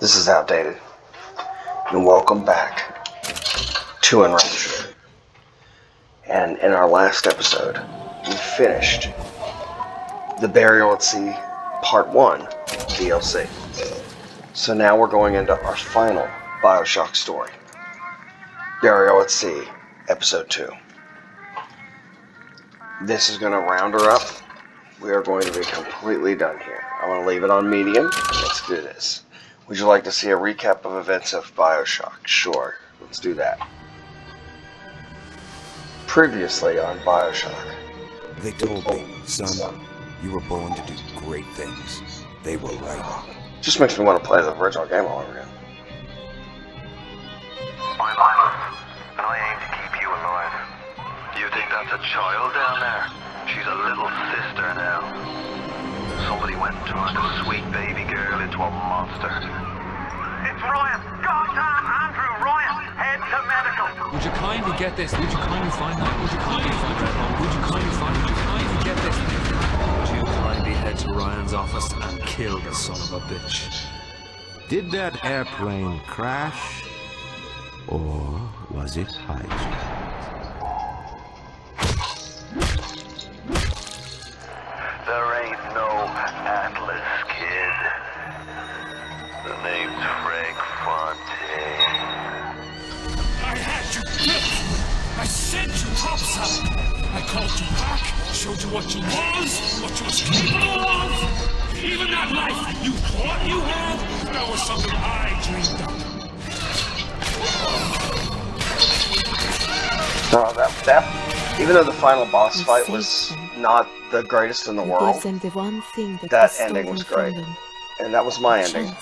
This is outdated. And welcome back to EnRaptured. And in our last episode, we finished the Burial at Sea Part 1 DLC. So now we're going into our final Bioshock story. Burial at Sea, Episode 2. This is going to round her up. We are going to be completely done here. I'm going to leave it on medium. Let's do this. Would you like to see a recap of events of Bioshock? Sure, let's do that. Previously on Bioshock. They told me, son, you were born to do great things. They were right. Just makes me want to play the original game all over again. I'm Alice, and I aim to keep you alive. You think that's a child down there? She's a little sister now. Somebody went and turned a sweet baby girl into a monster. It's Ryan! Goddamn Andrew Ryan! Head to medical! Would you kindly get this? Would you kindly find that? Would you kindly find that? Would you kindly find it? Would you kindly get this? Would you kindly head to Ryan's office and kill the son of a bitch? Did that airplane crash? Or was it hijacked? There ain't no Atlas, kid. The name's Frank Fontaine. I had you built. I sent you topside. I called you back, showed you what you was, what you was capable of. Even that life you thought you had, that was something I dreamed of. Even though the final boss fight was not the greatest in the world, that ending was great. And that was my ending.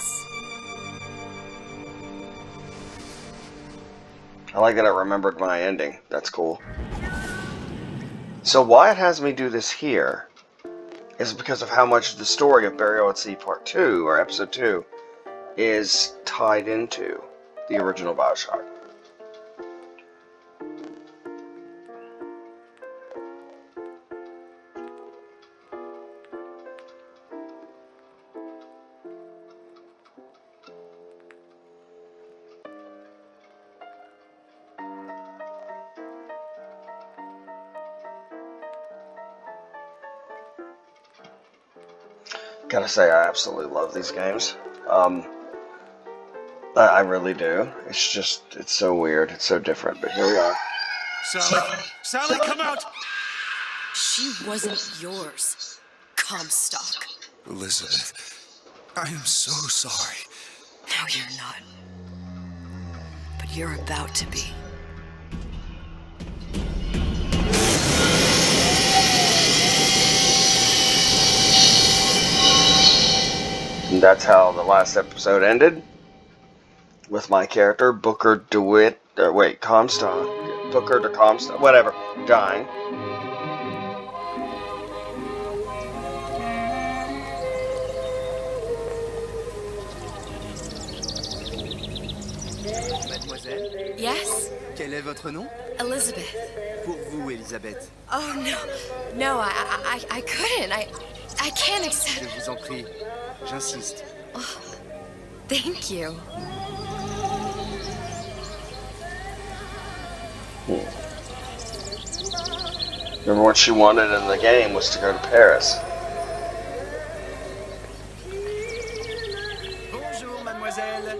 I like that I remembered my ending. That's cool. So why it has me do this here is because of how much the story of Burial at Sea Part 2, or Episode 2, is tied into the original Bioshock. Gotta say, I absolutely love these games. I really do. It's so weird. It's so different, but here we are. Sally, come out! She wasn't yours, Comstock. Elizabeth, I am so sorry. No, you're not. But you're about to be. And that's how the last episode ended. With my character, Booker DeWitt, Comstock. Booker de Comstock, whatever, dying. Mademoiselle, Yes? quel est votre nom? Elizabeth. Pour vous, Elisabeth. Oh, no, I couldn't. I can't accept. Je vous en prie, j'insiste. Oh, thank you. Remember what she wanted in the game was to go to Paris. Bonjour, mademoiselle.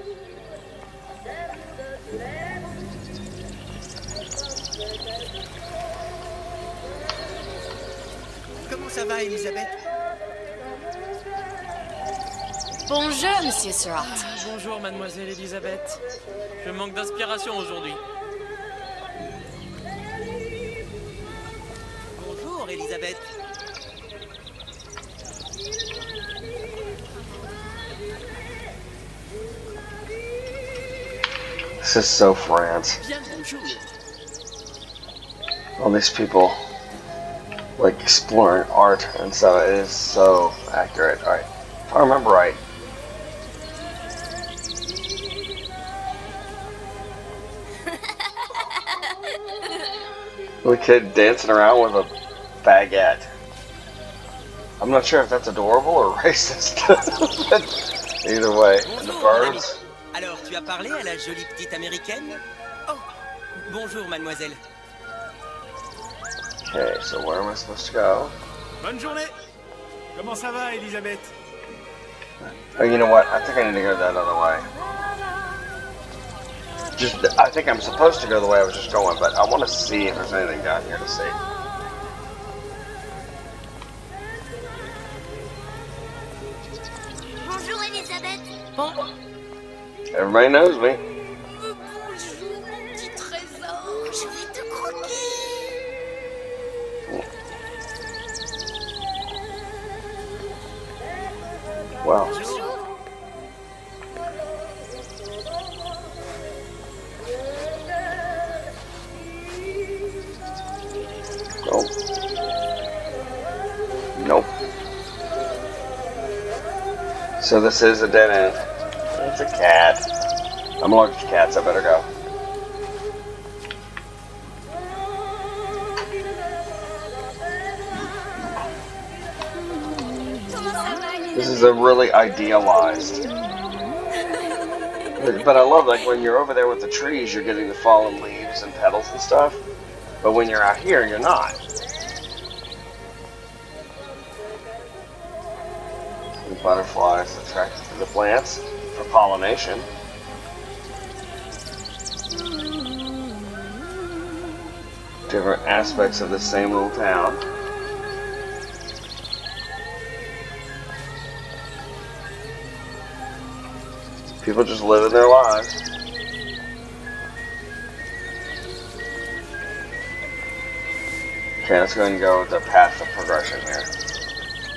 Comment ça va, Elisabeth? Bonjour, Monsieur Surratt. Bonjour, mademoiselle Elisabeth. Je manque d'inspiration aujourd'hui. Bonjour, Elisabeth. This is so France. Bien bonjour. All these people, like, exploring art and stuff. It is so accurate. Alright, if I remember right. The kid dancing around with a baguette. I'm not sure if that's adorable or racist. Either way, and the Bonjour, mon ami. birds. Alors, tu as parlé à la jolie petite américaine? Oh, bonjour, mademoiselle. Okay, so where am I supposed to go? Bonne journée. Comment ça va, Elisabeth? Oh, you know what? I think I need to go that other way. I think I'm supposed to go the way I was just going, but I want to see if there's anything down here to see. Bonjour, Elisabeth. Everybody knows me. Bonjour, mon petit trésor. Je vais te croquer. Wow. Bonjour. Nope. Nope. So this is a dead end. It's a cat. I'm allergic to cats, I better go. Comment ça va, Elisabeth? This is a really idealized. But I love, like, when you're over there with the trees, you're getting the fallen leaves and petals and stuff. But when you're out here, you're not. The butterflies attracted to the plants for pollination. Different aspects of the same little town. People just living their lives. Okay, let's go ahead and go with the path of progression here.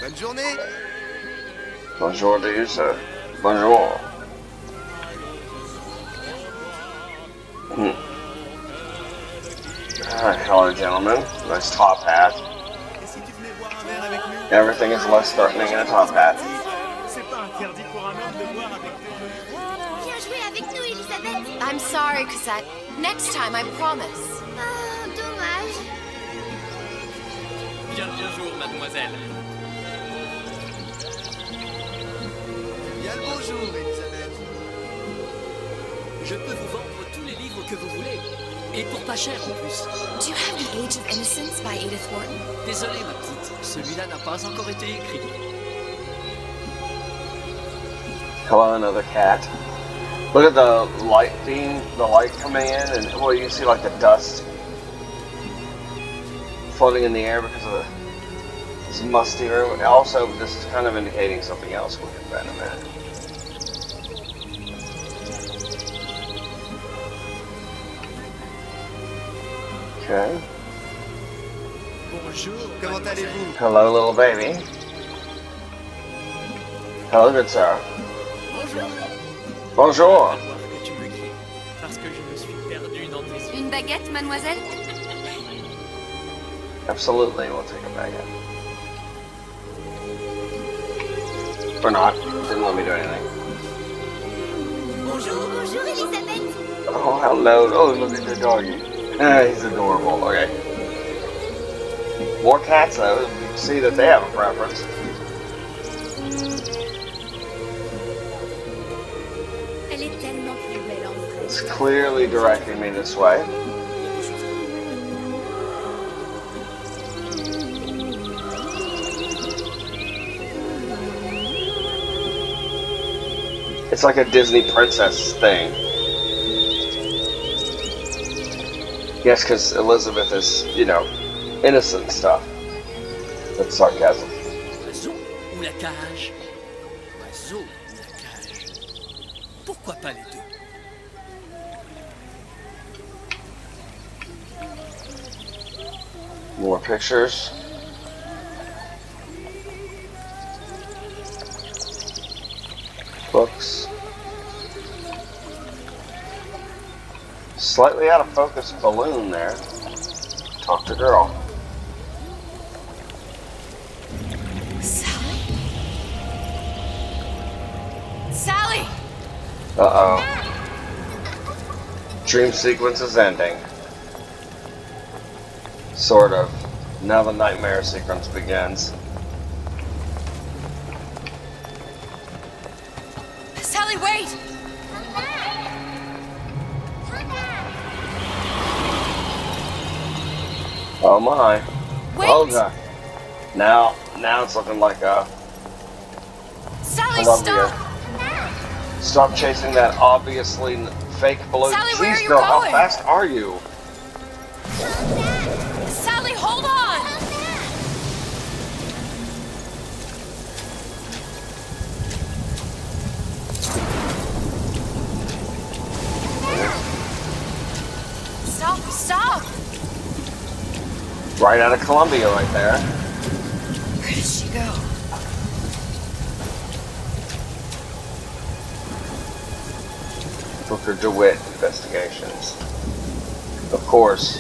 Bonne journée. Bonjour to you, sir. Bonjour. Alright, hello, gentlemen. Nice top hat. Et si tu venais boire un verre avec nous? Everything is less threatening in a top hat. C'est pas interdit pour un homme de boire avec des jolies. Viens jouer avec nous, Elisabeth. I'm sorry, Cosette. Next time, I promise. Oh, dommage. Bien le bonjour, mademoiselle. Bien le bonjour, Elisabeth. Je peux vous vendre tous les livres que vous voulez. Et pour pas cher en plus. Do you have The Age of Innocence by Edith Wharton? Désolé, ma petite. Celui-là n'a pas encore été écrit. Hello, another cat. Look at the light coming in, and well, you can see like the dust floating in the air because of this musty room. Also, this is kind of indicating something else. We'll get to that in a minute. Okay. Bonjour. Comment allez-vous? Hello, little baby. Hello, good sir. Bonjour. Bonjour. À voir que tu me cries, parce que je me suis perdu dans tes yeux. Une baguette, mademoiselle? Absolutely, we'll take it back in. Or not. Didn't let me do anything. Bonjour, bonjour, Elisabeth. Oh, hello. Oh, look at the doggy. He's adorable. Okay. More cats, though. You can see that they have a preference. Elle est tellement plus belle en vrai. It's clearly directing me this way. It's like a Disney princess thing. Yes, because Elizabeth is, you know, innocent stuff. That's sarcasm. Oiseau ou la cage? Oiseau ou la cage? Pourquoi pas les deux? More pictures. Books. Slightly out of focus balloon there. Talk to girl. Sally? Sally! Uh-oh. Dream sequence is ending. Sort of. Now the nightmare sequence begins. Sally, wait! Come back! Come back! Oh my. Wait! Oh god. Now it's looking like Sally, Columbia. stop! Stop chasing that obviously fake balloon. Sally, where are Jeez, you girl, how going? fast are you? Sally, hold on! Stop! Right out of Columbia right there. Where did she go? Booker DeWitt investigations. Of course.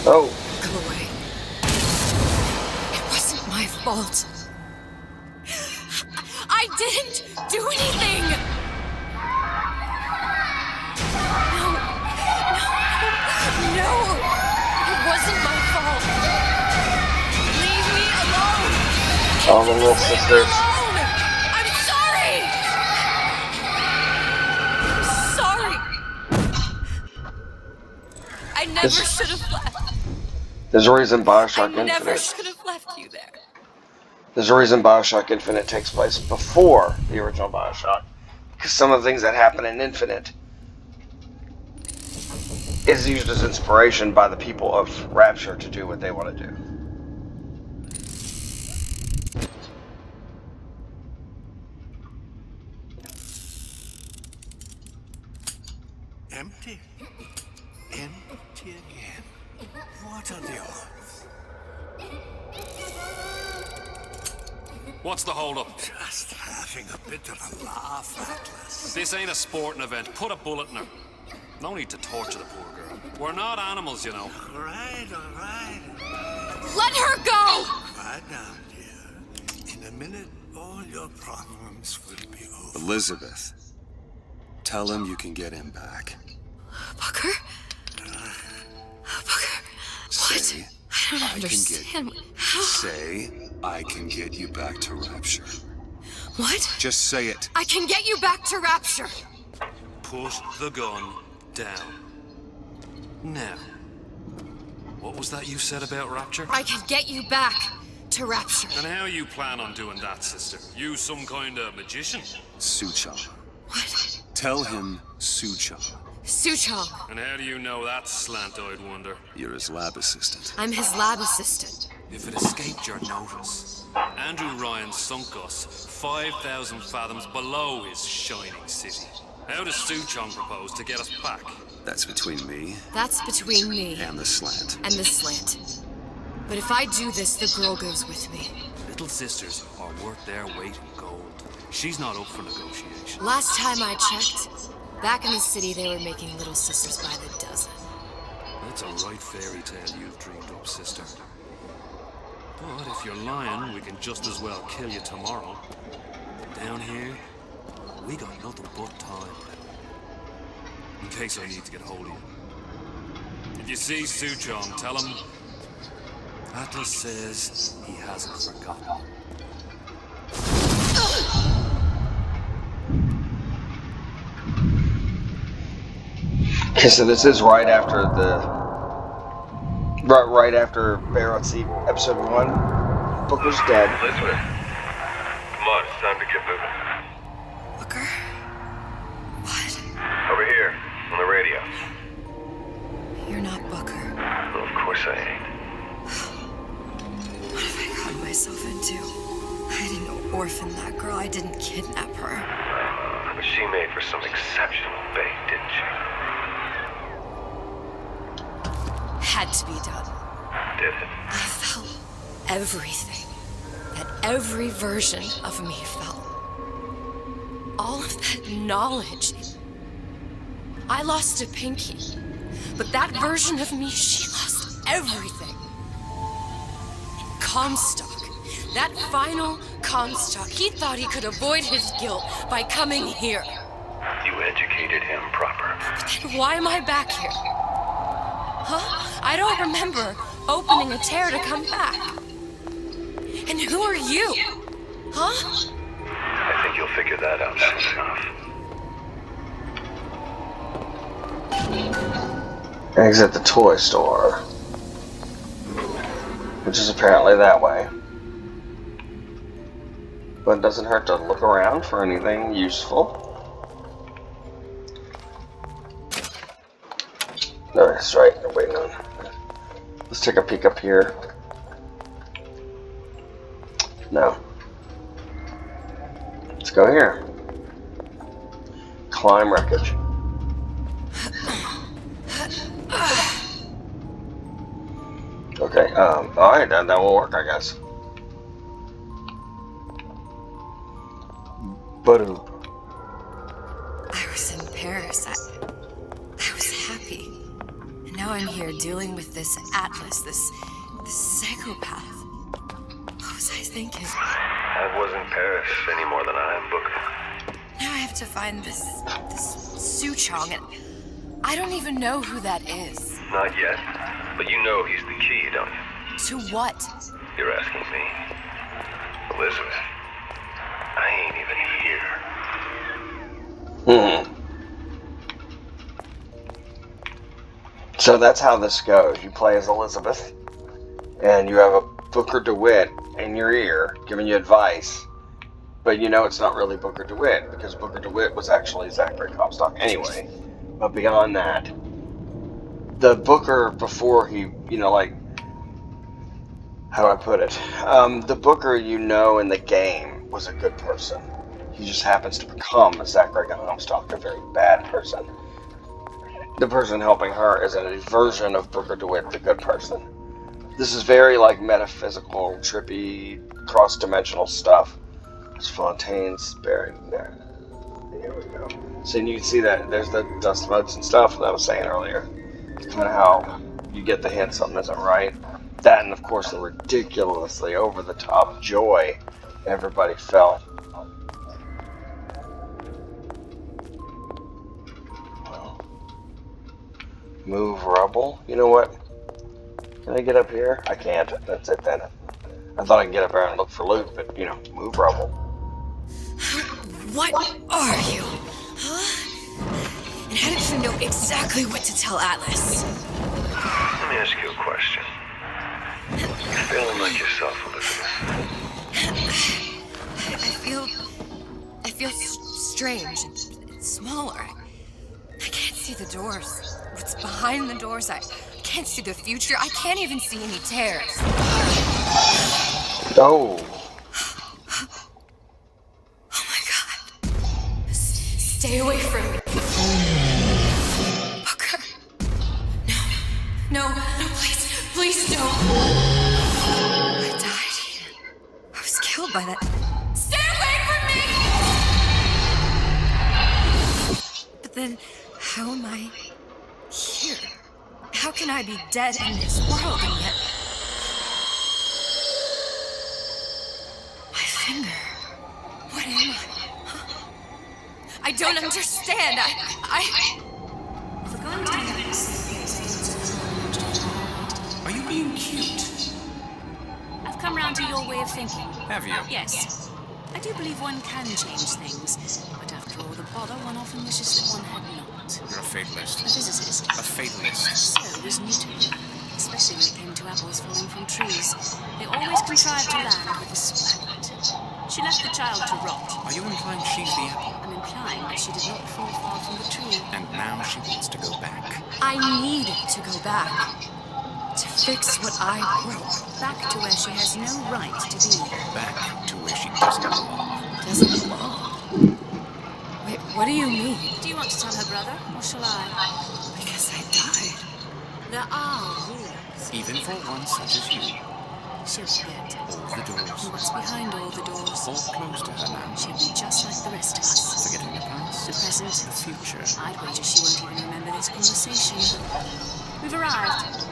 Oh. Go away. It wasn't my fault. I didn't do anything! No! It wasn't my fault. Leave me alone! All the little Leave me sisters. alone! I'm sorry! I'm sorry! I never should have left. There's a reason Bioshock I never Infinite. should have left you there. There's a reason Bioshock Infinite takes place before the original Bioshock. Because some of the things that happen in Infinite is used as inspiration by the people of Rapture to do what they want to do. Empty. Empty again. What are the odds? What's the holdup? Just having a bit of a laugh, Atlas. This ain't a sporting event. Put a bullet in her. No need to torture the poor girl. We're not animals, you know. All right. Let her go! Quiet down, dear. In a minute, all your problems will be over. Elizabeth, tell him you can get him back. Booker? Booker? Say, What? I don't understand. How? Say, I can get you back to Rapture. What? Just say it. I can get you back to Rapture. Put the gun down. Now, what was that you said about Rapture? I can get you back to Rapture. And how you plan on doing that, sister? You some kind of magician? Suchong. What? Tell him Suchong. Suchong. And how do you know that, slant-eyed wonder? You're his lab assistant. I'm his lab assistant. If it escaped your notice, Andrew Ryan sunk us 5,000 fathoms below his shining city. How does Suchong propose to get us back? That's between me That's between me and the slant. and the slant. But if I do this, the girl goes with me. Little sisters are worth their weight in gold. She's not up for negotiation. Last time I checked, back in the city they were making little sisters by the dozen. That's a right fairy tale you've dreamed up, sister. But if you're lying, we can just as well kill you tomorrow. Down here, we got nothing but time. In case I need to get hold of you. If you see Suchong, tell him Atlas says he hasn't forgotten. Okay, so this is right after right after Barrett's episode 1. Booker's dead. Elizabeth, come on, it's time to get moving. Booker? What? Over here, on the radio. You're not Booker. Well, of course I ain't. What have I gotten myself into? I didn't orphan that girl. I didn't kidnap her. But she made for some exceptional bait, didn't she? Had to be done. Did it? I felt everything that every version of me felt. All of that knowledge. I lost a pinky, but that version of me, she lost everything. Comstock, that final Comstock, he thought he could avoid his guilt by coming here. You educated him proper. But then why am I back here? Huh? I don't remember opening a tear to come back. And who are you? Huh? I think you'll figure that out soon enough. Exit the toy store, which is apparently that way. But it doesn't hurt to look around for anything useful. No, that's right. I'm waiting on. Let's take a peek up here. No. Let's go here. Climb wreckage. Okay, alright, that will work, I guess. Ba-doop. I was in Paris. I was happy. And now I'm here dealing with this Atlas, this psychopath. What was I thinking? I wasn't Paris any more than I am Booker. Now I have to find this Suchong, and I don't even know who that is. Not yet, but you know he's the key, don't you? To what? You're asking me. Elizabeth, I ain't even here. So that's how this goes. You play as Elizabeth, and you have a Booker DeWitt in your ear giving you advice, but you know it's not really Booker DeWitt, because Booker DeWitt was actually Zachary Comstock anyway. But beyond that, the Booker before he, like, how do I put it? The Booker you know in the game was a good person. He just happens to become a Zachary Comstock, a very bad person. The person helping her is a version of Booker DeWitt, the good person. This is very, like, metaphysical, trippy, cross-dimensional stuff. There's Fontaine's buried there. Here we go. So you can see that there's the dust motes and stuff that I was saying earlier. It's kind of how you get the hint something isn't right. That, and of course the ridiculously over-the-top joy everybody felt. Well, move rubble. You know what? Can I get up here? I can't. That's it then. I thought I could get up here and look for loot, but, move rubble. What are you? Huh? And how did you know exactly what to tell Atlas? Let me ask you a question. You feeling like yourself, Elizabeth? I feel strange and smaller. I can't see the doors. What's behind the doors? I can't see the future. I can't even see any tears. Oh. Oh my God. Stay away from me. Booker. No, please don't. I died here. I was killed by that. Stay away from me! But then, how am I here? How can I be dead in this world and yet... My finger. What am I? Huh? I don't understand. Are you being cute? I've come round to your way of thinking. Have you? Yes. I do believe one can change things, but after all the bother, one often wishes that one had not. You're a fatalist. A physicist. A fatalist. So was Newton. Especially when it came to apples falling from trees. They always contrived to land with a splat. She left the child to rot. Are you implying she's the apple? I'm implying that she did not fall far from the tree. And now she wants to go back. I need to go back. To fix what I broke. Back to where she has no right to be. Back to where she doesn't belong. Doesn't belong? Wait, what do you mean? Do you want to tell her brother, or shall I? Because I died. There are rules. Even for one such as you. She'll forget. All the doors. And what's behind all the doors? All closed to her now. She'll be just like the rest of us. Forgetting the past. The present. The future. I'd wager she won't even remember this conversation. We've arrived.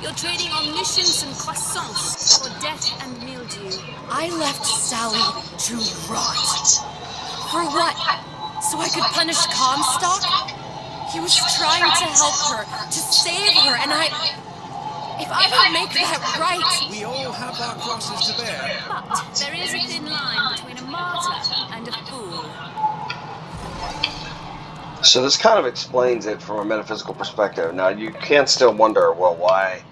You're trading omniscience and croissants for death and mildew. I left Sally to rot. For what? So I could punish Comstock? He was trying to help her, to save her, and if I don't make that right... We all have our crosses to bear. But there is a thin line between a martyr and a fool. So this kind of explains it from a metaphysical perspective. Now, you can still wonder, well, why?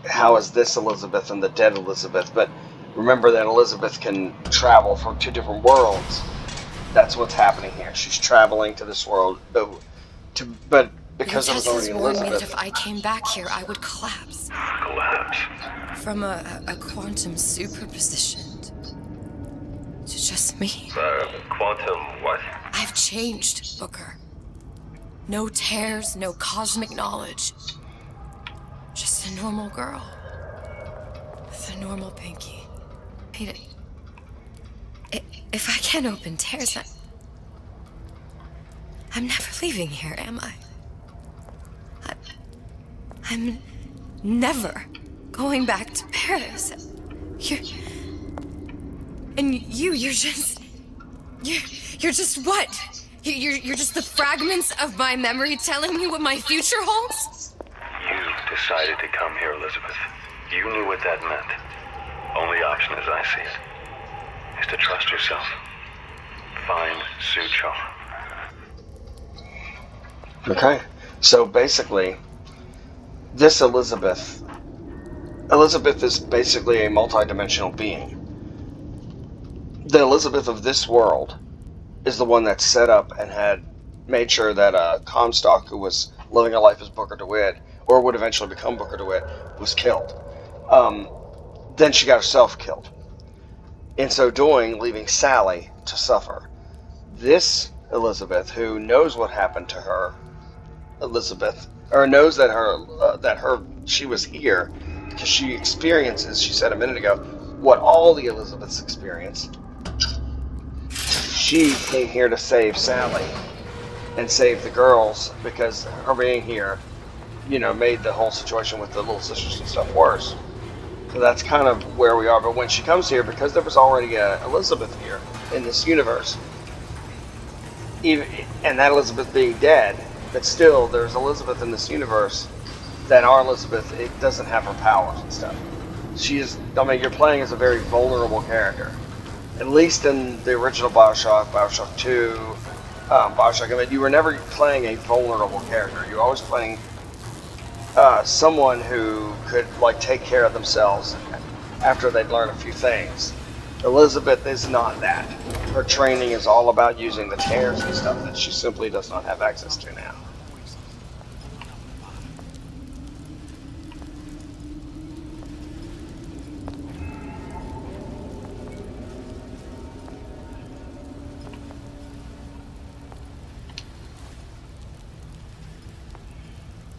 How is this Elizabeth and the dead Elizabeth? But remember that Elizabeth can travel from two different worlds. That's what's happening here. She's traveling to this world, but because there was already warned me that Elizabeth. if I came back here, I would collapse. Collapse. From a quantum superposition to just me. Quantum what? I've changed, Booker. No tears, no cosmic knowledge. Just a normal girl. With a normal pinky. If I can't open tears, I'm never leaving here, am I? I'm never going back to Paris. You're just what? You're just the fragments of my memory telling me what my future holds? You decided to come here, Elizabeth. You knew what that meant. Only option, as I see it, is to trust yourself. Find Sucho. Okay, so basically, this Elizabeth is basically a multidimensional being. The Elizabeth of this world is the one that set up and had made sure that Comstock, who was living a life as Booker DeWitt, or would eventually become Booker DeWitt, was killed. Then she got herself killed. In so doing, leaving Sally to suffer. This Elizabeth, who knows what happened to her, knows that she was here because she experiences, she said a minute ago, what all the Elizabeths experienced. She came here to save Sally and save the girls because her being here, made the whole situation with the little sisters and stuff worse. So that's kind of where we are. But when she comes here, because there was already a Elizabeth here in this universe, and that Elizabeth being dead, but still there's Elizabeth in this universe that our Elizabeth, it doesn't have her powers and stuff. You're playing as a very vulnerable character. At least in the original Bioshock, Bioshock 2, Bioshock, you were never playing a vulnerable character. You were always playing someone who could take care of themselves after they'd learned a few things. Elizabeth is not that. Her training is all about using the tears and stuff that she simply does not have access to now.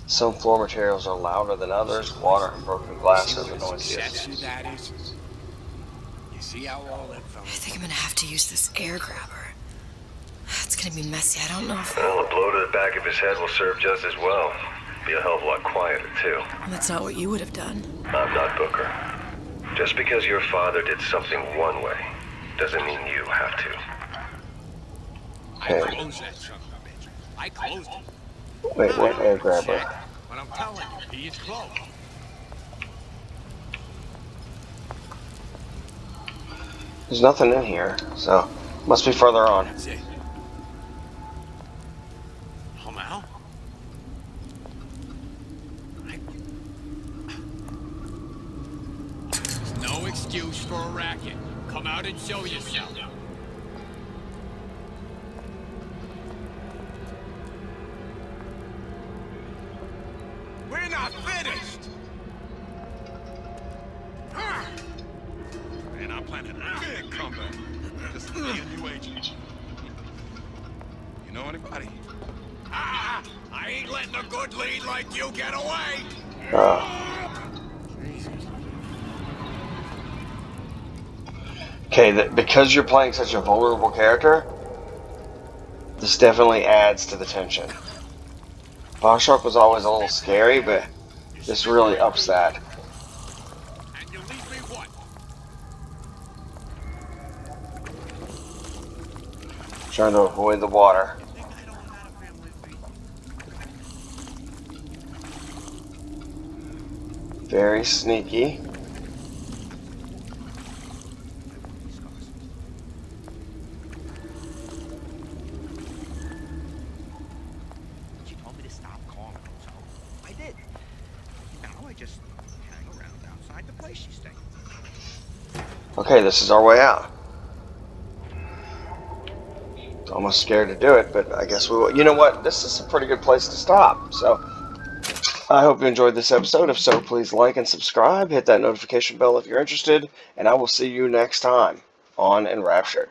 Some floor materials are louder than others. Water and broken glass are the noisiest. You see how all that fell? I think I'm gonna have to use this air grabber. It's gonna be messy. I don't know if... Well, a blow to the back of his head will serve just as well. Be a hell of a lot quieter, too. That's not what you would have done. I'm not Booker. Just because your father did something one way, doesn't mean you have to. I closed that son of a bitch. I closed it. Wait, what air grabber? But I'm telling you, he is close. There's nothing in here, so must be further on. That's it. Come out. There's no excuse for a racket. Come out and show yourself. We're not finished! Man, I'm planning a big comeback. Just to be a new agent. You know anybody? I ain't letting a good lead like you get away! Okay, because you're playing such a vulnerable character, this definitely adds to the tension. Bioshock was always a little scary, but this really ups that. And you leave me what? Trying to avoid the water. Very sneaky. She told me to stop calling, so I did. Now I just hang around outside the place she stayed. Okay, this is our way out. Almost scared to do it, but I guess we will. You know what? This is a pretty good place to stop. So I hope you enjoyed this episode. If so, please like and subscribe. Hit that notification bell if you're interested. And I will see you next time on EnRaptured.